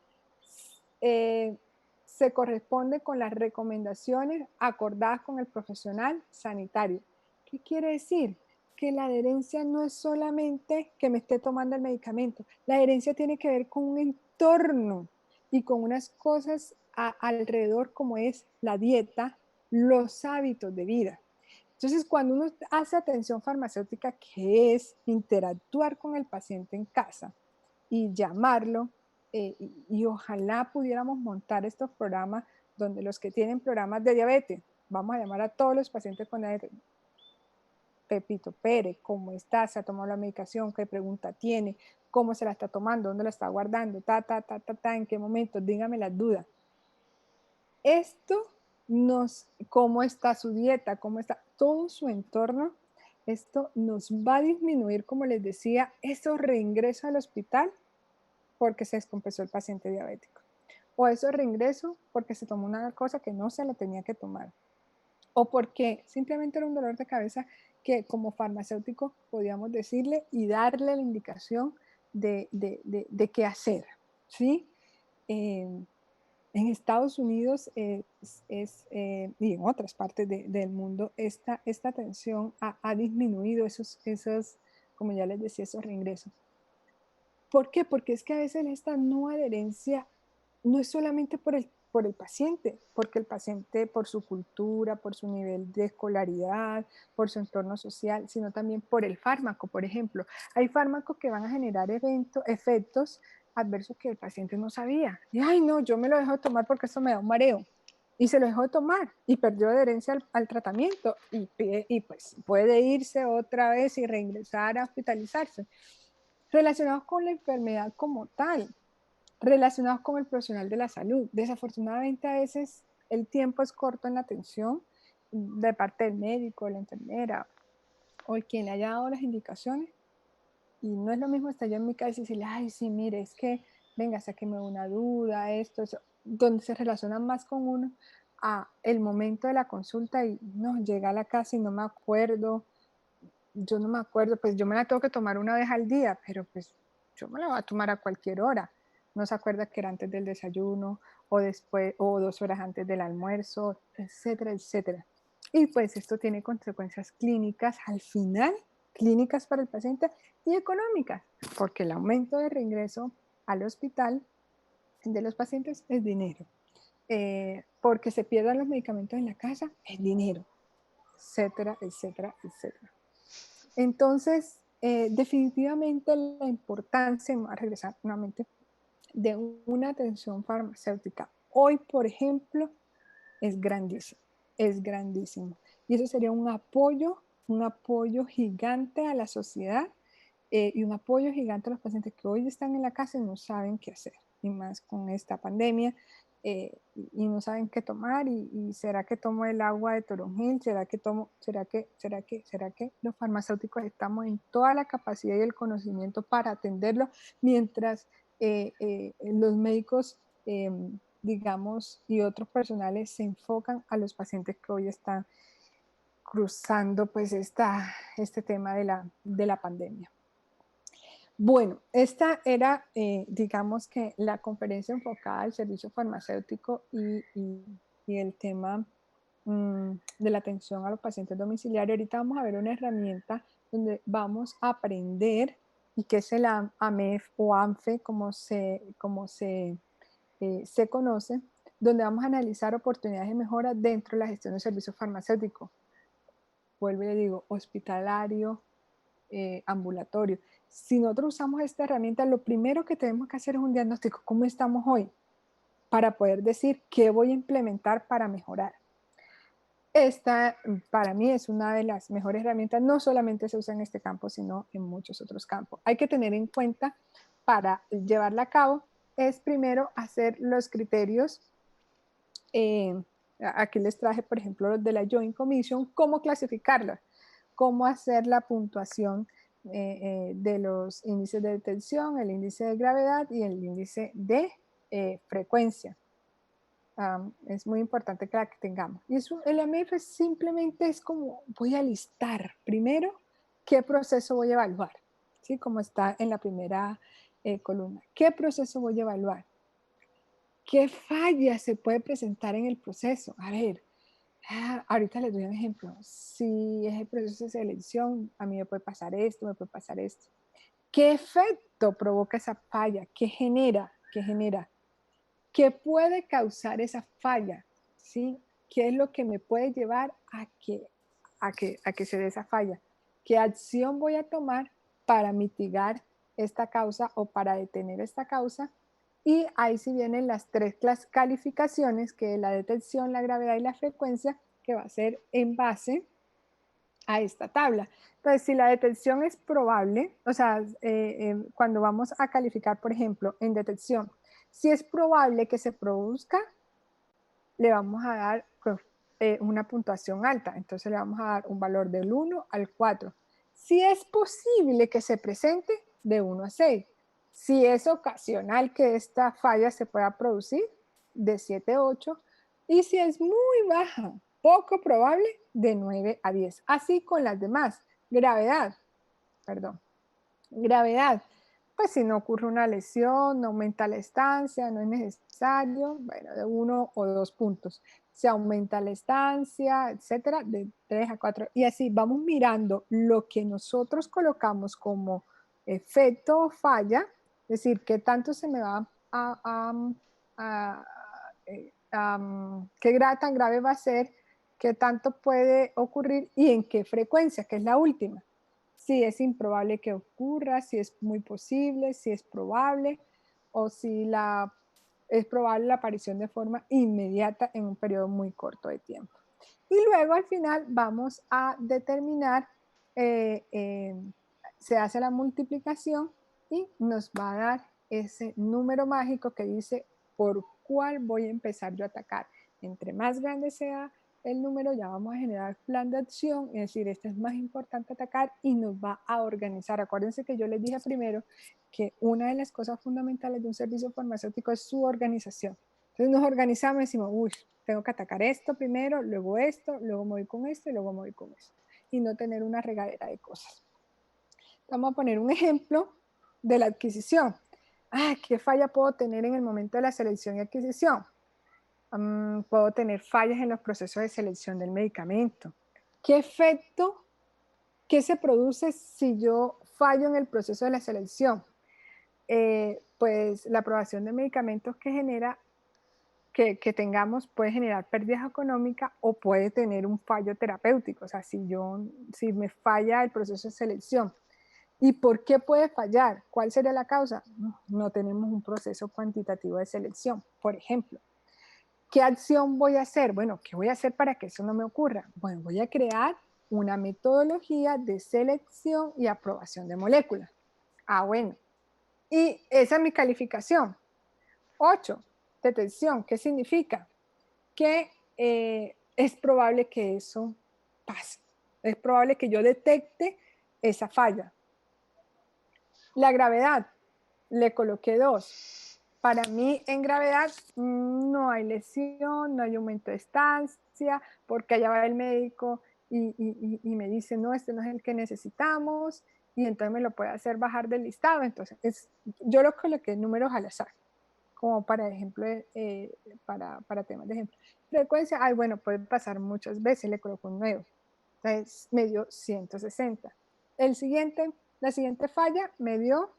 eh, se corresponde con las recomendaciones acordadas con el profesional sanitario. ¿Qué quiere decir? Que la adherencia no es solamente que me esté tomando el medicamento, la adherencia tiene que ver con un entorno y con unas cosas alrededor como es la dieta, los hábitos de vida. Entonces, cuando uno hace atención farmacéutica, que es interactuar con el paciente en casa y llamarlo, y ojalá pudiéramos montar estos programas donde los que tienen programas de diabetes, vamos a llamar a todos los pacientes con diabetes, Pepito Pérez, ¿cómo está? ¿Se ha tomado la medicación? ¿Qué pregunta tiene? ¿Cómo se la está tomando? ¿Dónde la está guardando? ¿En qué momento? Dígame las dudas. Esto cómo está su dieta, cómo está todo su entorno, esto nos va a disminuir, como les decía, esos reingresos al hospital porque se descompensó el paciente diabético. O esos reingresos porque se tomó una cosa que no se la tenía que tomar. O porque simplemente era un dolor de cabeza que como farmacéutico podíamos decirle y darle la indicación de qué hacer, ¿sí? Eh, en Estados Unidos y en otras partes del mundo, esta atención ha disminuido esos, como ya les decía, esos reingresos. ¿Por qué? Porque es que a veces esta no adherencia no es solamente por el paciente, porque el paciente por su cultura, por su nivel de escolaridad, por su entorno social, sino también por el fármaco. Por ejemplo, hay fármacos que van a generar efectos adversos que el paciente no sabía. Y, ay, no, yo me lo dejo de tomar porque eso me da un mareo. Y se lo dejó de tomar y perdió adherencia al tratamiento y pues puede irse otra vez y reingresar a hospitalizarse. Relacionados con la enfermedad como tal, relacionados con el profesional de la salud. Desafortunadamente a veces el tiempo es corto en la atención de parte del médico, de la enfermera o el quien le haya dado las indicaciones. Y no es lo mismo estar yo en mi casa y decirle, ay, sí, mire, es que, venga, sáqueme una duda, esto, eso, donde se relacionan más con uno a el momento de la consulta y no, llega a la casa y no me acuerdo, yo no me acuerdo, pues yo me la tengo que tomar una vez al día, pero pues yo me la voy a tomar a cualquier hora. No se acuerda que era antes del desayuno o después o 2 horas antes del almuerzo, etcétera, etcétera. Y pues esto tiene consecuencias clínicas al final, clínicas para el paciente y económicas, porque el aumento de reingreso al hospital de los pacientes es dinero. Porque se pierdan los medicamentos en la casa es dinero, etcétera, etcétera, etcétera. Entonces, definitivamente la importancia, a regresar nuevamente, de una atención farmacéutica hoy, por ejemplo, es grandísimo, es grandísimo. Y eso sería un apoyo gigante a la sociedad y un apoyo gigante a los pacientes que hoy están en la casa y no saben qué hacer, y más con esta pandemia, y no saben qué tomar, y será que tomo el agua de toronjil, será que los farmacéuticos estamos en toda la capacidad y el conocimiento para atenderlo, mientras los médicos, digamos, y otros personales se enfocan a los pacientes que hoy están cruzando pues este tema de la pandemia. Bueno, esta era, digamos que la conferencia enfocada al servicio farmacéutico y el tema de la atención a los pacientes domiciliarios. Ahorita vamos a ver una herramienta donde vamos a aprender y que es el AMEF o ANFE, se conoce, donde vamos a analizar oportunidades de mejora dentro de la gestión de servicios farmacéuticos. Vuelvo y le digo, hospitalario, ambulatorio. Si nosotros usamos esta herramienta, lo primero que tenemos que hacer es un diagnóstico, ¿cómo estamos hoy? Para poder decir qué voy a implementar para mejorar. Esta para mí es una de las mejores herramientas, no solamente se usa en este campo, sino en muchos otros campos. Hay que tener en cuenta para llevarla a cabo, es primero hacer los criterios. eh, Aquí les traje, por ejemplo, los de la Joint Commission, cómo clasificarlas, cómo hacer la puntuación de los índices de detención, el índice de gravedad y el índice de frecuencia. Es muy importante que la que tengamos. Y eso, el AMF simplemente es como voy a listar primero qué proceso voy a evaluar, ¿sí? Como está en la primera columna. ¿Qué proceso voy a evaluar? ¿Qué falla se puede presentar en el proceso? A ver, ahorita les doy un ejemplo. Si es el proceso de selección, a mí me puede pasar esto, me puede pasar esto. ¿Qué efecto provoca esa falla? ¿Qué genera? ¿Qué genera? ¿Qué puede causar esa falla? ¿Sí? ¿Qué es lo que me puede llevar a que se dé esa falla? ¿Qué acción voy a tomar para mitigar esta causa o para detener esta causa? Y ahí sí vienen las tres calificaciones, que es la detección, la gravedad y la frecuencia, que va a ser en base a esta tabla. Entonces, si la detección es probable, o sea, cuando vamos a calificar, por ejemplo, en detección, si es probable que se produzca, le vamos a dar pues, una puntuación alta. Entonces le vamos a dar un valor del 1 al 4. Si es posible que se presente, de 1 a 6. Si es ocasional que esta falla se pueda producir, de 7 a 8. Y si es muy baja, poco probable, de 9 a 10. Así con las demás. Gravedad, perdón. Gravedad. Pues si no ocurre una lesión, no aumenta la estancia, no es necesario, bueno, de 1 o 2 puntos. Se aumenta la estancia, etcétera, de 3 a 4. Y así vamos mirando lo que nosotros colocamos como efecto o falla, es decir, qué tanto se me va a qué tan grave va a ser, qué tanto puede ocurrir y en qué frecuencia, que es la última. Si es improbable que ocurra, si es muy posible, si es probable o si es probable la aparición de forma inmediata en un periodo muy corto de tiempo. Y luego al final vamos a determinar, eh, eh, se hace la multiplicación y nos va a dar ese número mágico que dice por cuál voy a empezar yo a atacar. Entre más grande sea el número, ya vamos a generar plan de acción, es decir, este es más importante atacar y nos va a organizar. Acuérdense que yo les dije primero que una de las cosas fundamentales de un servicio farmacéutico es su organización. Entonces nos organizamos y decimos, uy, tengo que atacar esto primero, luego me voy con esto y luego me voy con esto. Y no tener una regadera de cosas. Vamos a poner un ejemplo de la adquisición. ¿Qué falla puedo tener en el momento de la selección y adquisición? Puedo tener fallas en los procesos de selección del medicamento. ¿Qué efecto, qué se produce si yo fallo en el proceso de la selección? Pues la aprobación de medicamentos que tengamos puede generar pérdidas económicas o puede tener un fallo terapéutico. O sea, si me falla el proceso de selección. ¿Y por qué puede fallar? ¿Cuál sería la causa? No tenemos un proceso cuantitativo de selección, por ejemplo. ¿Qué acción voy a hacer? Bueno, ¿qué voy a hacer para que eso no me ocurra? Bueno, voy a crear una metodología de selección y aprobación de moléculas. Bueno. Y esa es mi calificación. 8. Detección. ¿Qué significa? Que es probable que eso pase. Es probable que yo detecte esa falla. La gravedad. Le coloqué 2. Para mí, en gravedad, no hay lesión, no hay aumento de estancia, porque allá va el médico y me dice, no, este no es el que necesitamos, y entonces me lo puede hacer bajar del listado. Entonces, yo lo coloqué en números al azar, como para ejemplo, para temas de ejemplo. Frecuencia, bueno, puede pasar muchas veces, le coloco un 9. Entonces, me dio 160. La siguiente falla me dio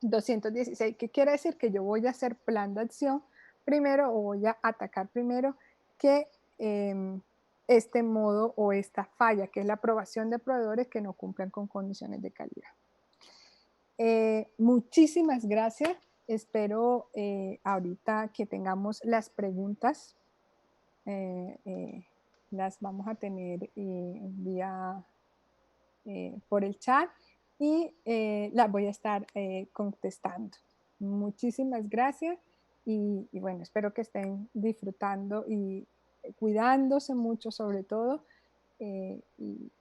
216. ¿Qué quiere decir? Que yo voy a hacer plan de acción primero o voy a atacar primero que este modo o esta falla, que es la aprobación de proveedores que no cumplan con condiciones de calidad. Muchísimas gracias. Espero ahorita que tengamos las preguntas. Las vamos a tener por el chat y las voy a estar contestando. Muchísimas gracias y bueno, espero que estén disfrutando y cuidándose mucho sobre todo y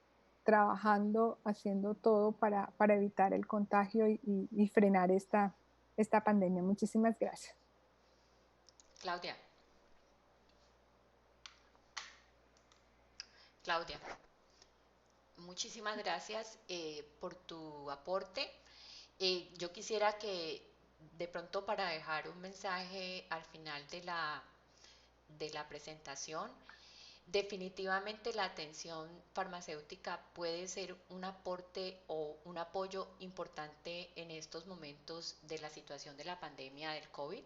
trabajando, haciendo todo para evitar el contagio y frenar esta pandemia. Muchísimas gracias. Claudia, Claudia, muchísimas gracias por tu aporte. Yo quisiera que de pronto para dejar un mensaje al final de la presentación, definitivamente la atención farmacéutica puede ser un aporte o un apoyo importante en estos momentos de la situación de la pandemia del COVID.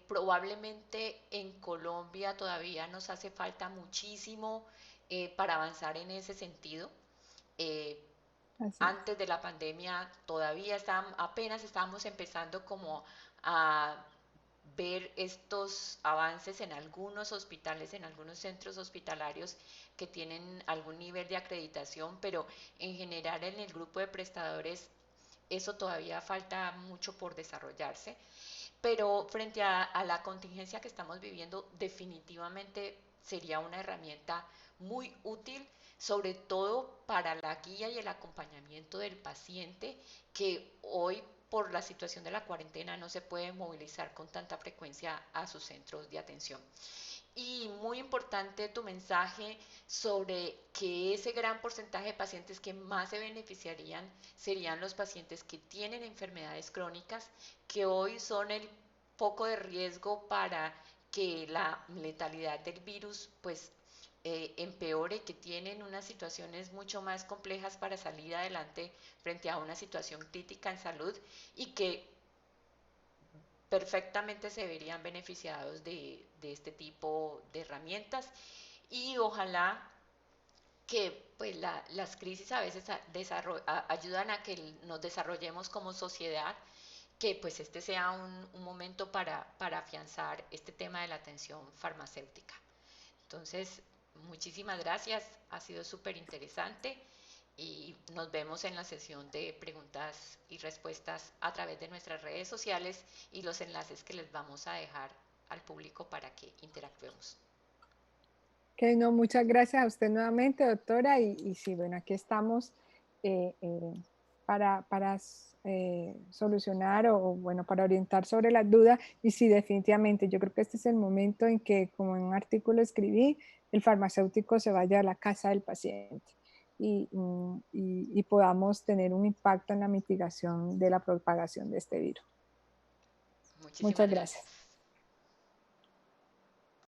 Probablemente en Colombia todavía nos hace falta muchísimo para avanzar en ese sentido. Eh, Así es. Antes de la pandemia todavía apenas estábamos empezando como a ver estos avances en algunos hospitales, en algunos centros hospitalarios que tienen algún nivel de acreditación, pero en general en el grupo de prestadores eso todavía falta mucho por desarrollarse. Pero frente a la contingencia que estamos viviendo, definitivamente sería una herramienta muy útil, sobre todo para la guía y el acompañamiento del paciente, que hoy por la situación de la cuarentena no se puede movilizar con tanta frecuencia a sus centros de atención. Y muy importante tu mensaje sobre que ese gran porcentaje de pacientes que más se beneficiarían serían los pacientes que tienen enfermedades crónicas, que hoy son el foco de riesgo para que la letalidad del virus pues empeore, que tienen unas situaciones mucho más complejas para salir adelante frente a una situación crítica en salud y que perfectamente se verían beneficiados de este tipo de herramientas y ojalá que pues las crisis a veces ayudan a que nos desarrollemos como sociedad, que pues este sea un momento para afianzar este tema de la atención farmacéutica. Entonces, muchísimas gracias, ha sido súper interesante y nos vemos en la sesión de preguntas y respuestas a través de nuestras redes sociales y los enlaces que les vamos a dejar al público para que interactuemos. Que no, muchas gracias a usted nuevamente, doctora. Y sí, bueno, aquí estamos para solucionar bueno, para orientar sobre las dudas. Y sí, definitivamente, yo creo que este es el momento en que, como en un artículo escribí, el farmacéutico se vaya a la casa del paciente y podamos tener un impacto en la mitigación de la propagación de este virus. Muchísimas Muchas gracias. gracias.